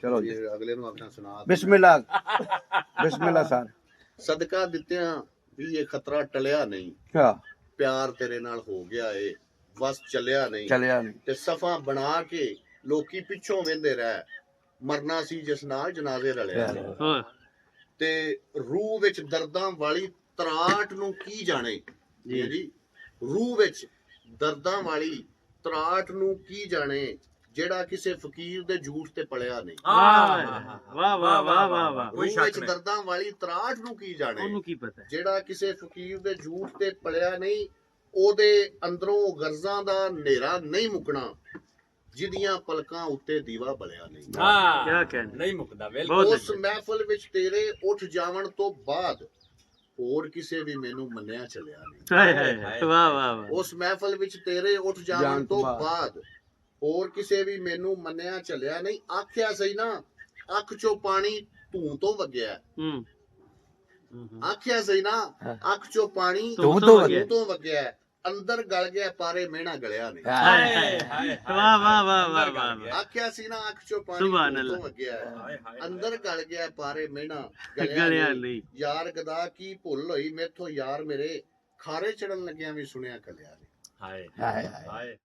ਚਲੋ ਜੀ ਅਗਲੇ ਨੂੰ ਆਪਣਾ ਸੁਣਾ ਬਿਸਮਿਲ੍ਲਾ ਬਿਸਮਿਲ੍ਲਾ ਸਰ ਸਦਕਾ ਦਿੱਤਿਆਂ ਵੀ ਇਹ ਖਤਰਾ ਟਲਿਆ ਨਹੀਂ, ਹਾਂ ਪਿਆਰ ਤੇਰੇ ਨਾਲ ਹੋ ਗਿਆ ਏ ਬਸ ਚੱਲਿਆ ਨਹੀਂ, ਚਲਿਆ ਨਹੀਂ ਤੇ ਸਫਾ ਬਣਾ ਕੇ ਲੋਕੀ ਪਿੱਛੋਂ ਵੇਂਦੇ ਰਹਿ, ਮਰਨਾ ਸੀ ਜਿਸ ਨਾਲ ਜਨਾਜ਼ੇ ਰਲਿਆ ਨਹੀਂ। ਹਾਂ ਤੇ ਰੂਹ ਵਿੱਚ ਦਰਦਾਂ ਵਾਲੀ ਤਰਾਟ ਨੂੰ ਕੀ ਜਾਣੇ ਜੀ, ਰੂਹ ਵਿੱਚ ਦਰਦਾਂ ਵਾਲੀ ਤਰਾਟ ਨੂੰ ਕੀ ਜਾਣੇ, ਜਿਹੜਾ ਕਿਸੇ ਫਕੀਰ ਦੇ ਝੂਠ ਤੇ ਪਲਿਆ ਨਹੀਂ। ਵਾਹ ਵਾਹ ਵਾਹ ਵਾਹ ਵਾਹ ਰੂਹ ਵਿੱਚ ਦਰਦਾਂ ਵਾਲੀ ਤਰਾਟ ਨੂੰ ਕੀ ਜਾਣੇ, ਉਹਨੂੰ ਕੀ ਪਤਾ ਜਿਹੜਾ ਕਿਸੇ ਫਕੀਰ ਦੇ ਝੂਠ ਤੇ ਪਲਿਆ ਨਹੀਂ, ਉਹਦੇ ਅੰਦਰੋਂ ਗਰਜ਼ਾਂ ਦਾ ਹਨੇਰਾ ਨਹੀਂ ਮੁੱਕਣਾ, ਜਿਹਦੀਆਂ ਪਲਕਾਂ ਉੱਤੇ ਦੀਵਾ ਬਲਿਆ ਨਹੀਂ। ਕੀ ਕਹਿੰਦੇ ਨਹੀਂ ਮੁੱਕਦਾ ਉਸ ਮਹਿਫਲ ਵਿੱਚ ਤੇਰੇ ਉੱਠ ਜਾਵਣ ਤੋਂ ਬਾਅਦ ਹੋਰ ਕਿਸੇ ਵੀ ਮੈਨੂੰ ਮੰਨਿਆ ਚੱਲਿਆ ਨਹੀਂ। ਹਾਏ ਹਾਏ ਵਾਹ ਵਾਹ ਵਾਹ ਉਸ ਮਹਿਫਲ ਵਿੱਚ ਤੇਰੇ ਉੱਠ ਜਾਵਣ ਤੋਂ ਬਾਅਦ ਹੋਰ ਕਿਸੇ ਵੀ ਮੈਨੂੰ ਮੰਨਿਆ ਚੱਲਿਆ ਨਹੀਂ। ਆਖਿਆ ਸਹੀ ਨਾ ਅੱਖ ਚੋਂ ਪਾਣੀ ਧੂੰ ਤੋਂ ਵਗਿਆ, ਹੂੰ ਆਖਿਆ ਸਹੀ ਨਾ ਅੱਖ ਚੋਂ ਪਾਣੀ ਧੂੰ ਤੋਂ ਵਗਿਆ, ਅੰਦਰ ਗਲ ਗਿਆ ਪਾਰੇ ਮਿਹਣਾ ਗਲਿਆ ਨਹੀਂ। ਵਾਹ ਵਾਹ ਵਾਹ ਵਾਹ ਵਾਹ ਆਖਿਆ ਸੀ ਨਾ ਅੱਖ ਚੋਂ ਪਾਣੀ ਧੂੰ ਤੋਂ ਵਗਿਆ, ਅੰਦਰ ਗਲ ਗਿਆ ਪਾਰੇ ਮਿਹਣਾ ਗਲਿਆ ਨਹੀਂ। ਯਾਰ ਗਦਾ ਕੀ ਭੁੱਲ ਹੋਈ ਮੈਥੋਂ ਯਾਰ ਮੇਰੇ, ਖਾਰੇ ਚੜਨ ਲੱਗਿਆ ਵੀ ਸੁਣਿਆ ਕਲਿਆ ਨਹੀਂ। ਹਾਏ ਹਾਏ ਹਾਏ